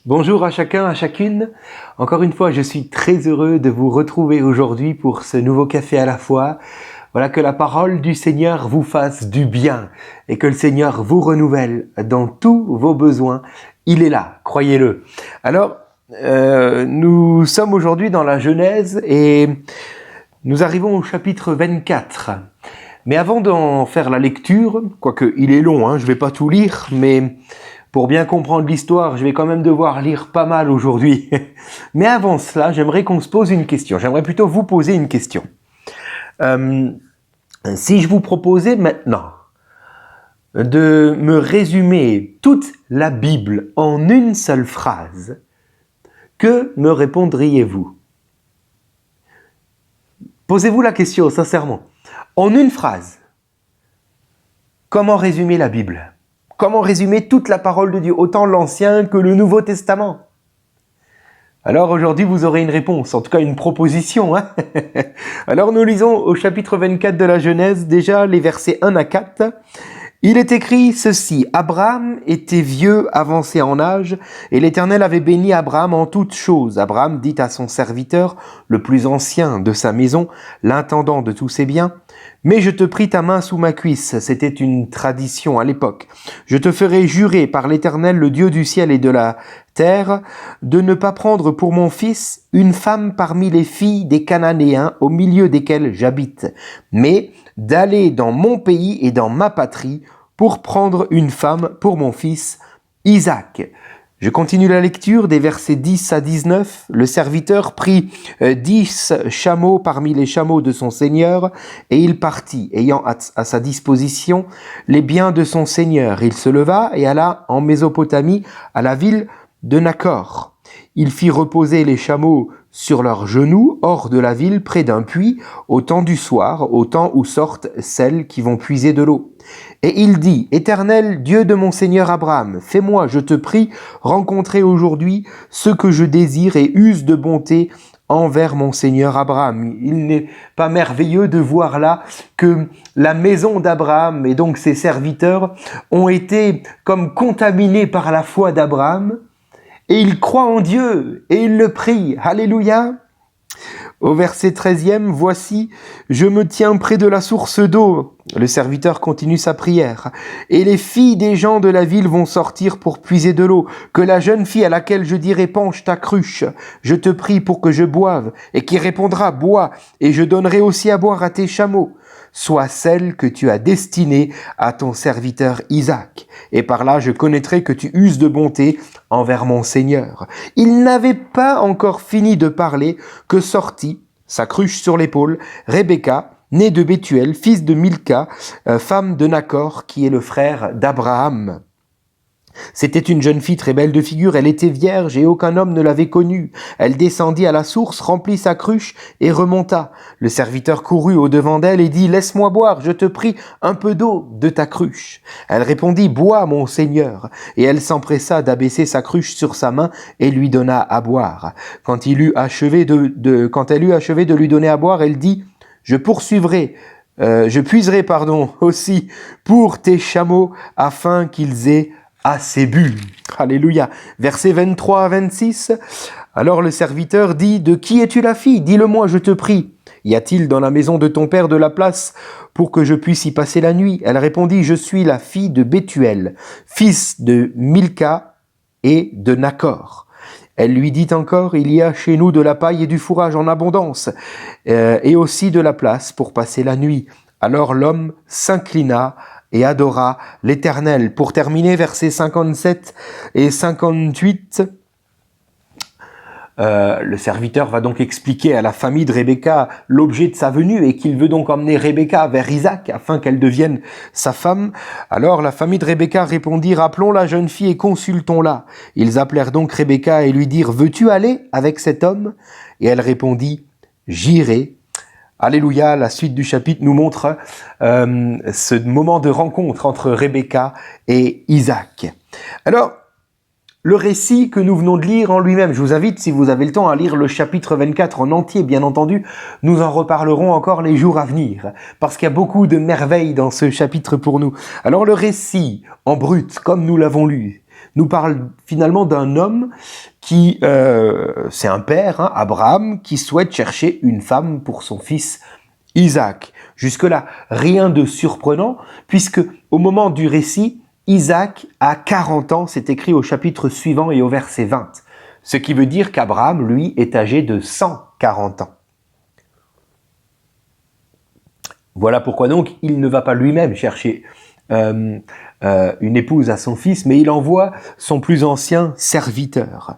Bonjour à chacun, à chacune. Encore une fois, je suis très heureux de vous retrouver aujourd'hui pour ce nouveau café à la fois. Voilà, que la parole du Seigneur vous fasse du bien et que le Seigneur vous renouvelle dans tous vos besoins. Il est là, croyez-le. Alors, nous sommes aujourd'hui dans la Genèse et nous arrivons au chapitre 24. Mais avant d'en faire la lecture, quoique il est long, je ne vais pas tout lire, mais pour bien comprendre l'histoire, je vais quand même devoir lire pas mal aujourd'hui. Mais avant cela, j'aimerais qu'on se pose une question. J'aimerais plutôt vous poser une question. Si je vous proposais maintenant de me résumer toute la Bible en une seule phrase, que me répondriez-vous? Posez-vous la question, sincèrement. En une phrase, comment résumer la Bible? Comment résumer toute la parole de Dieu, autant l'Ancien que le Nouveau Testament? Alors aujourd'hui, vous aurez une réponse, en tout cas une proposition. Alors nous lisons au chapitre 24 de la Genèse, déjà les versets 1 à 4. Il est écrit ceci: Abraham était vieux, avancé en âge, et l'Éternel avait béni Abraham en toutes choses. Abraham dit à son serviteur, le plus ancien de sa maison, l'intendant de tous ses biens: Mais je te prie ta main sous ma cuisse. C'était une tradition à l'époque. Je te ferai jurer par l'Éternel, le Dieu du ciel et de la terre, de ne pas prendre pour mon fils une femme parmi les filles des Cananéens au milieu desquels j'habite, mais d'aller dans mon pays et dans ma patrie pour prendre une femme pour mon fils Isaac. Je continue la lecture des versets 10 à 19. Le serviteur prit 10 chameaux parmi les chameaux de son seigneur, et il partit, ayant à sa disposition les biens de son seigneur. Il se leva et alla en Mésopotamie, à la ville de Nacor. Il fit reposer les chameaux sur leurs genoux, hors de la ville, près d'un puits, au temps du soir, au temps où sortent celles qui vont puiser de l'eau. Et il dit: Éternel, Dieu de mon Seigneur Abraham, fais-moi, je te prie, rencontrer aujourd'hui ce que je désire et use de bonté envers mon Seigneur Abraham. Il n'est pas merveilleux de voir là que la maison d'Abraham et donc ses serviteurs ont été comme contaminés par la foi d'Abraham, et il croit en Dieu et il le prie. Alléluia. Au verset 13e, voici, je me tiens près de la source d'eau. Le serviteur continue sa prière. Et les filles des gens de la ville vont sortir pour puiser de l'eau. Que la jeune fille à laquelle je dirai: penche ta cruche, je te prie pour que je boive, et qui répondra: bois, et je donnerai aussi à boire à tes chameaux, soit celle que tu as destinée à ton serviteur Isaac. Et par là, je connaîtrai que tu uses de bonté envers mon Seigneur. Il n'avait pas encore fini de parler que sortit, sa cruche sur l'épaule, Rebecca, née de Bethuel, fils de Milca, femme de Nacor, qui est le frère d'Abraham. C'était une jeune fille très belle de figure, elle était vierge et aucun homme ne l'avait connue. Elle descendit à la source, remplit sa cruche et remonta. Le serviteur courut au-devant d'elle et dit: Laisse-moi boire, je te prie, un peu d'eau de ta cruche. Elle répondit: Bois, mon Seigneur. Et elle s'empressa d'abaisser sa cruche sur sa main et lui donna à boire. Quand elle eut achevé de lui donner à boire, elle dit: Je puiserai aussi pour tes chameaux afin qu'ils aient assez bu. Alléluia. Versets 23 à 26. Alors le serviteur dit: De qui es-tu la fille? Dis-le-moi, je te prie. Y a-t-il dans la maison de ton père de la place pour que je puisse y passer la nuit? Elle répondit: Je suis la fille de Bethuel, fils de Milca et de Nacor. Elle lui dit encore: Il y a chez nous de la paille et du fourrage en abondance, et aussi de la place pour passer la nuit. Alors l'homme s'inclina et adora l'Éternel. Pour terminer, versets 57 et 58, le serviteur va donc expliquer à la famille de Rebecca l'objet de sa venue et qu'il veut donc emmener Rebecca vers Isaac afin qu'elle devienne sa femme. Alors la famille de Rebecca répondit: Rappelons la jeune fille et consultons-la. Ils appelèrent donc Rebecca et lui dirent: Veux-tu aller avec cet homme? Et elle répondit: J'irai. Alléluia, la suite du chapitre nous montre ce moment de rencontre entre Rebecca et Isaac. Alors, le récit que nous venons de lire en lui-même, je vous invite, si vous avez le temps, à lire le chapitre 24 en entier, bien entendu. Nous en reparlerons encore les jours à venir, parce qu'il y a beaucoup de merveilles dans ce chapitre pour nous. Alors le récit, en brut, comme nous l'avons lu, nous parle finalement d'un homme qui, c'est un père, hein, Abraham, qui souhaite chercher une femme pour son fils Isaac. Jusque-là, rien de surprenant, puisque au moment du récit, Isaac a 40 ans, c'est écrit au chapitre suivant et au verset 20. Ce qui veut dire qu'Abraham, lui, est âgé de 140 ans. Voilà pourquoi donc il ne va pas lui-même chercher une épouse à son fils, mais il envoie son plus ancien serviteur.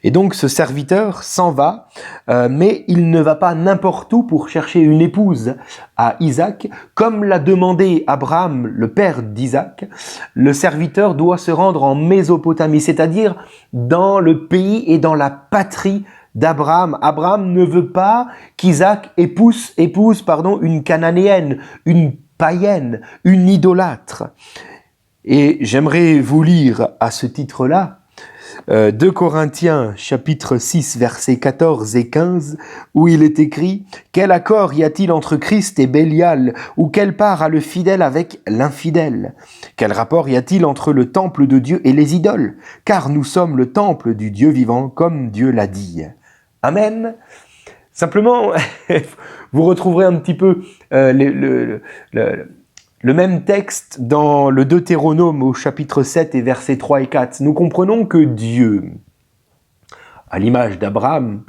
Et donc ce serviteur s'en va, mais il ne va pas n'importe où pour chercher une épouse à Isaac. Comme l'a demandé Abraham, le père d'Isaac, le serviteur doit se rendre en Mésopotamie, c'est-à-dire dans le pays et dans la patrie d'Abraham. Abraham ne veut pas qu'Isaac épouse une cananéenne, une païenne, une idolâtre. Et j'aimerais vous lire à ce titre-là 2 Corinthiens chapitre 6 versets 14 et 15 où il est écrit « Quel accord y a-t-il entre Christ et Bélial ou quelle part a le fidèle avec l'infidèle? Quel rapport y a-t-il entre le temple de Dieu et les idoles? Car nous sommes le temple du Dieu vivant comme Dieu l'a dit. » Amen. Simplement, vous retrouverez un petit peu le même texte dans le Deutéronome au chapitre 7 et versets 3 et 4. Nous comprenons que Dieu, à l'image d'Abraham,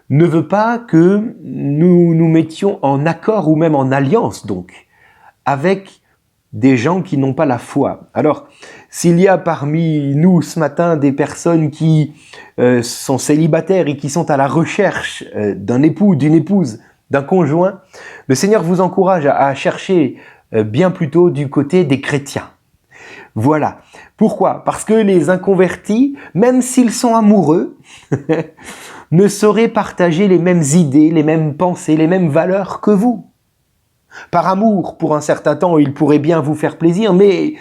ne veut pas que nous nous mettions en accord ou même en alliance, donc, avec des gens qui n'ont pas la foi. Alors, s'il y a parmi nous ce matin des personnes qui sont célibataires et qui sont à la recherche d'un époux, d'une épouse, d'un conjoint, le Seigneur vous encourage à chercher bien plutôt du côté des chrétiens. Voilà. Pourquoi? Parce que les inconvertis, même s'ils sont amoureux, ne sauraient partager les mêmes idées, les mêmes pensées, les mêmes valeurs que vous. Par amour, pour un certain temps, ils pourraient bien vous faire plaisir, mais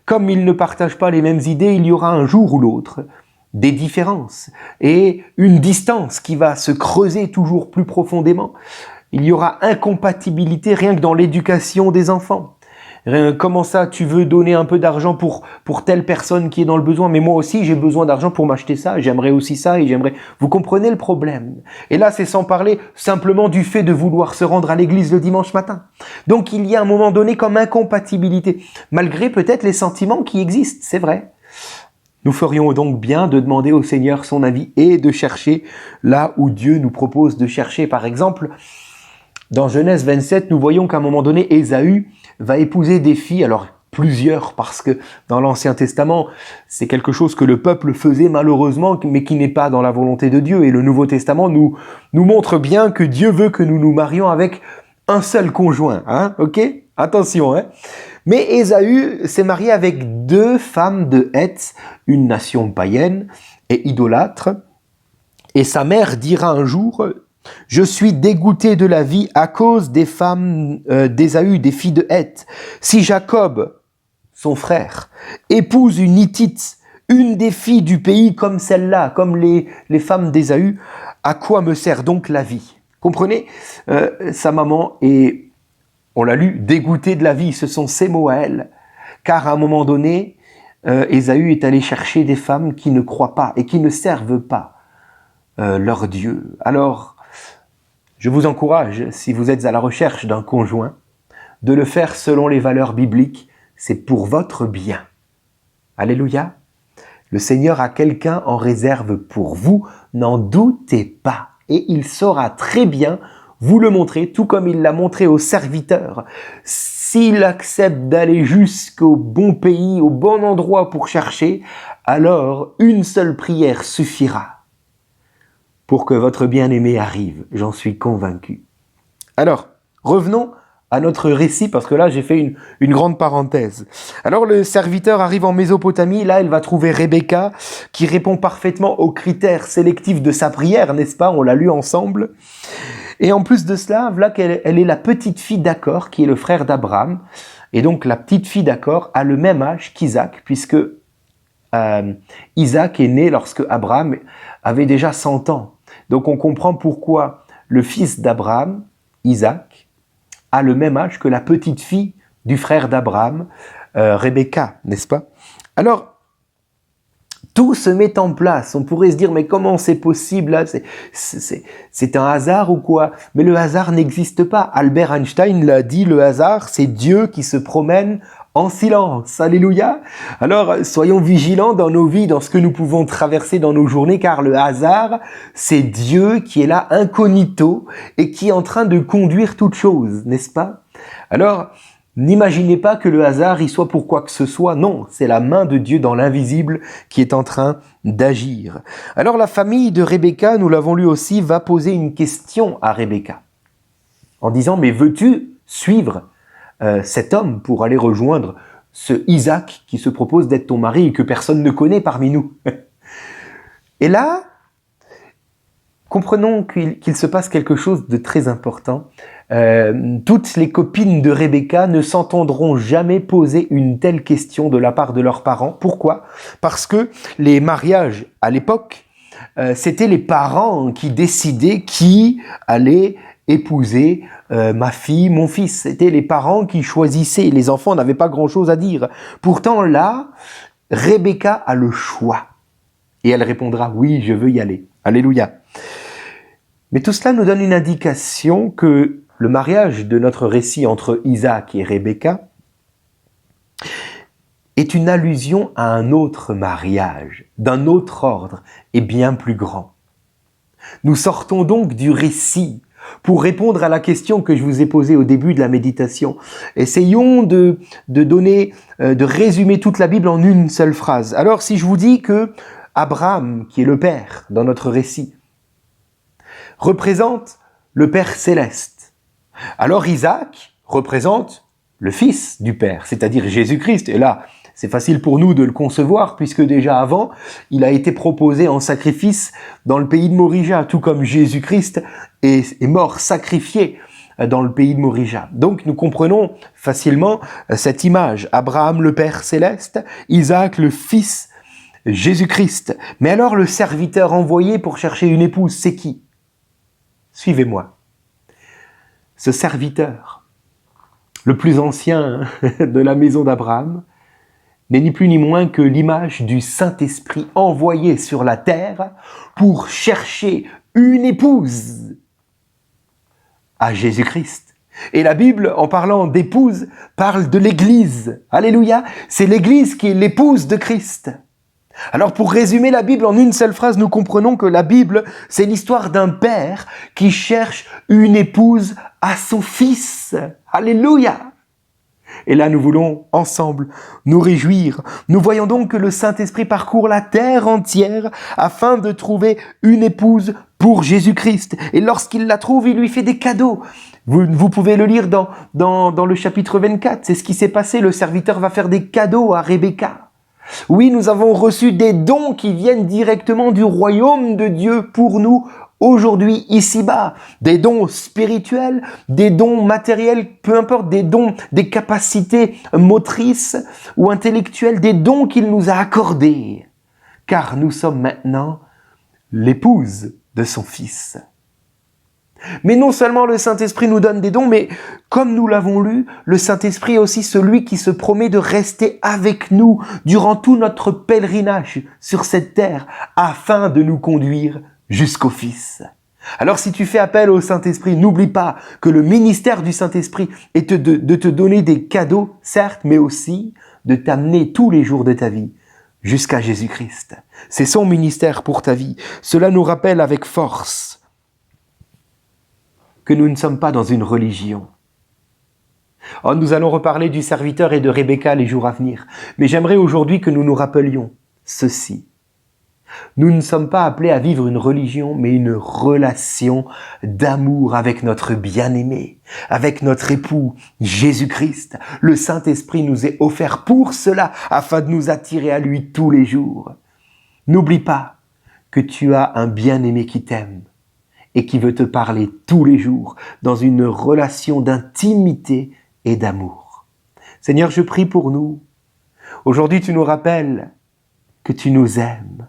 comme ils ne partagent pas les mêmes idées, il y aura un jour ou l'autre des différences et une distance qui va se creuser toujours plus profondément. Il y aura incompatibilité rien que dans l'éducation des enfants. Comment ça, tu veux donner un peu d'argent pour telle personne qui est dans le besoin, mais moi aussi j'ai besoin d'argent pour m'acheter ça, j'aimerais aussi ça et j'aimerais... Vous comprenez le problème? Et là, c'est sans parler simplement du fait de vouloir se rendre à l'église le dimanche matin. Donc il y a un moment donné comme incompatibilité, malgré peut-être les sentiments qui existent, c'est vrai. Nous ferions donc bien de demander au Seigneur son avis et de chercher là où Dieu nous propose de chercher. Par exemple, dans Genèse 27, nous voyons qu'à un moment donné, Ésaü va épouser des filles, alors plusieurs, parce que dans l'Ancien Testament, c'est quelque chose que le peuple faisait malheureusement, mais qui n'est pas dans la volonté de Dieu. Et le Nouveau Testament nous montre bien que Dieu veut que nous nous marions avec un seul conjoint. Hein, ok? Attention, hein? Mais Ésaü s'est marié avec 2 femmes de Héth, une nation païenne et idolâtre. Et sa mère dira un jour... Je suis dégoûté de la vie à cause des femmes d'Ésaü, des filles de Héth. Si Jacob, son frère, épouse une Hittite, une des filles du pays comme celle-là, comme les femmes d'Ésaü, à quoi me sert donc la vie? Comprenez? Sa maman est, on l'a lu, dégoûtée de la vie. Ce sont ses mots à elle. Car à un moment donné, Ésaü est allé chercher des femmes qui ne croient pas et qui ne servent pas leur Dieu. Alors, je vous encourage, si vous êtes à la recherche d'un conjoint, de le faire selon les valeurs bibliques. C'est pour votre bien. Alléluia. Le Seigneur a quelqu'un en réserve pour vous, n'en doutez pas. Et il saura très bien vous le montrer, tout comme il l'a montré au serviteur. S'il accepte d'aller jusqu'au bon pays, au bon endroit pour chercher, alors une seule prière suffira pour que votre bien-aimé arrive, j'en suis convaincu. Alors, revenons à notre récit, parce que là, j'ai fait une grande parenthèse. Alors, le serviteur arrive en Mésopotamie, là, elle va trouver Rebecca, qui répond parfaitement aux critères sélectifs de sa prière, n'est-ce pas? On l'a lu ensemble. Et en plus de cela, voilà qu'elle est la petite fille d'Achor, qui est le frère d'Abraham. Et donc, la petite fille d'Achor a le même âge qu'Isaac, puisque Isaac est né lorsque Abraham avait déjà 100 ans. Donc on comprend pourquoi le fils d'Abraham, Isaac, a le même âge que la petite fille du frère d'Abraham, Rebecca, n'est-ce pas? Alors, tout se met en place. On pourrait se dire, mais comment c'est possible là? C'est un hasard ou quoi? Mais le hasard n'existe pas. Albert Einstein l'a dit, le hasard, c'est Dieu qui se promène en silence. Alléluia. Alors, soyons vigilants dans nos vies, dans ce que nous pouvons traverser dans nos journées, car le hasard, c'est Dieu qui est là incognito et qui est en train de conduire toute chose, n'est-ce pas? Alors, n'imaginez pas que le hasard y soit pour quoi que ce soit. Non, c'est la main de Dieu dans l'invisible qui est en train d'agir. Alors, la famille de Rebecca, nous l'avons lu aussi, va poser une question à Rebecca en disant, mais veux-tu suivre cet homme pour aller rejoindre ce Isaac qui se propose d'être ton mari et que personne ne connaît parmi nous? Et là, comprenons qu'il se passe quelque chose de très important. Toutes les copines de Rebecca ne s'entendront jamais poser une telle question de la part de leurs parents. Pourquoi? Parce que les mariages à l'époque, c'était les parents qui décidaient qui allait épouser ma fille, mon fils. C'était les parents qui choisissaient. Les enfants n'avaient pas grand-chose à dire. Pourtant là, Rebecca a le choix. Et elle répondra, oui, je veux y aller. Alléluia. Mais tout cela nous donne une indication que le mariage de notre récit entre Isaac et Rebecca est une allusion à un autre mariage, d'un autre ordre et bien plus grand. Nous sortons donc du récit pour répondre à la question que je vous ai posée au début de la méditation. Essayons de résumer toute la Bible en une seule phrase. Alors, si je vous dis que Abraham, qui est le Père dans notre récit, représente le Père céleste, alors Isaac représente le Fils du Père, c'est-à-dire Jésus-Christ. Et là, c'est facile pour nous de le concevoir, puisque déjà avant, il a été proposé en sacrifice dans le pays de Morija, tout comme Jésus-Christ est mort, sacrifié dans le pays de Morija. Donc nous comprenons facilement cette image. Abraham le Père céleste, Isaac le Fils, Jésus-Christ. Mais alors le serviteur envoyé pour chercher une épouse, c'est qui? Suivez-moi. Ce serviteur, le plus ancien de la maison d'Abraham, n'est ni plus ni moins que l'image du Saint-Esprit envoyé sur la terre pour chercher une épouse à Jésus-Christ. Et la Bible, en parlant d'épouse, parle de l'Église. Alléluia! C'est l'Église qui est l'épouse de Christ. Alors pour résumer la Bible en une seule phrase, nous comprenons que la Bible, c'est l'histoire d'un père qui cherche une épouse à son fils. Alléluia! Et là, nous voulons ensemble nous réjouir. Nous voyons donc que le Saint-Esprit parcourt la terre entière afin de trouver une épouse pour Jésus-Christ. Et lorsqu'il la trouve, il lui fait des cadeaux. Vous pouvez le lire dans le chapitre 24. C'est ce qui s'est passé. Le serviteur va faire des cadeaux à Rebecca. Oui, nous avons reçu des dons qui viennent directement du royaume de Dieu pour nous aujourd'hui, ici-bas. Des dons spirituels, des dons matériels, peu importe, des dons, des capacités motrices ou intellectuelles, des dons qu'il nous a accordés. Car nous sommes maintenant l'épouse de son Fils. Mais non seulement le Saint-Esprit nous donne des dons, mais comme nous l'avons lu, le Saint-Esprit est aussi celui qui se promet de rester avec nous durant tout notre pèlerinage sur cette terre afin de nous conduire jusqu'au Fils. Alors si tu fais appel au Saint-Esprit, n'oublie pas que le ministère du Saint-Esprit est de te donner des cadeaux, certes, mais aussi de t'amener tous les jours de ta vie jusqu'à Jésus-Christ. C'est son ministère pour ta vie. Cela nous rappelle avec force que nous ne sommes pas dans une religion. Oh, nous allons reparler du serviteur et de Rebecca les jours à venir. Mais j'aimerais aujourd'hui que nous nous rappelions ceci. Nous ne sommes pas appelés à vivre une religion, mais une relation d'amour avec notre bien-aimé, avec notre époux, Jésus-Christ. Le Saint-Esprit nous est offert pour cela, afin de nous attirer à lui tous les jours. N'oublie pas que tu as un bien-aimé qui t'aime et qui veut te parler tous les jours dans une relation d'intimité et d'amour. Seigneur, je prie pour nous. Aujourd'hui, tu nous rappelles que tu nous aimes.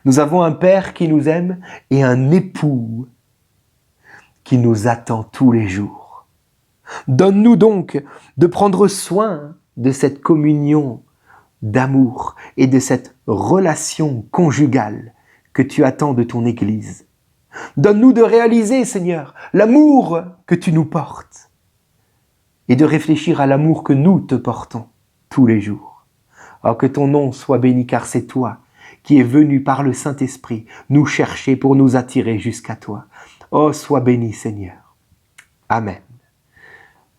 Nous avons un Père qui nous aime et un époux qui nous attend tous les jours. Donne-nous donc de prendre soin de cette communion d'amour et de cette relation conjugale que tu attends de ton Église. Donne-nous de réaliser, Seigneur, l'amour que tu nous portes et de réfléchir à l'amour que nous te portons tous les jours. Oh, que ton nom soit béni, car c'est toi qui es venu par le Saint-Esprit nous chercher pour nous attirer jusqu'à toi. Oh, sois béni, Seigneur. Amen.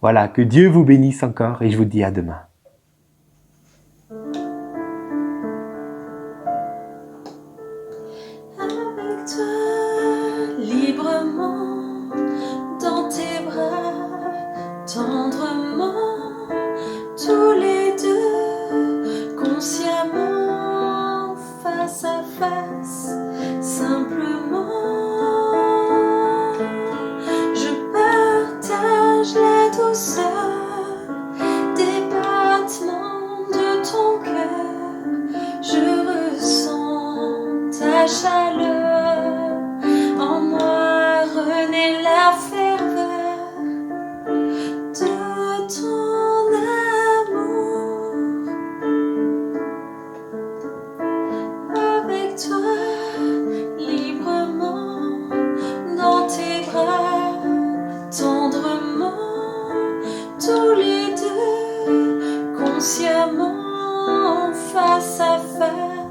Voilà, que Dieu vous bénisse encore et je vous dis à demain. Avec toi, librement, dans tes bras, tendrement, tous les deux, consciemment, face à face, simplement. Je partage la douceur des battements de ton cœur. Je ressens ta chaleur, en moi renaît la ferveur de ton amour. Avec toi, librement, dans tes bras, tendrement, tous les deux, consciemment, face à face.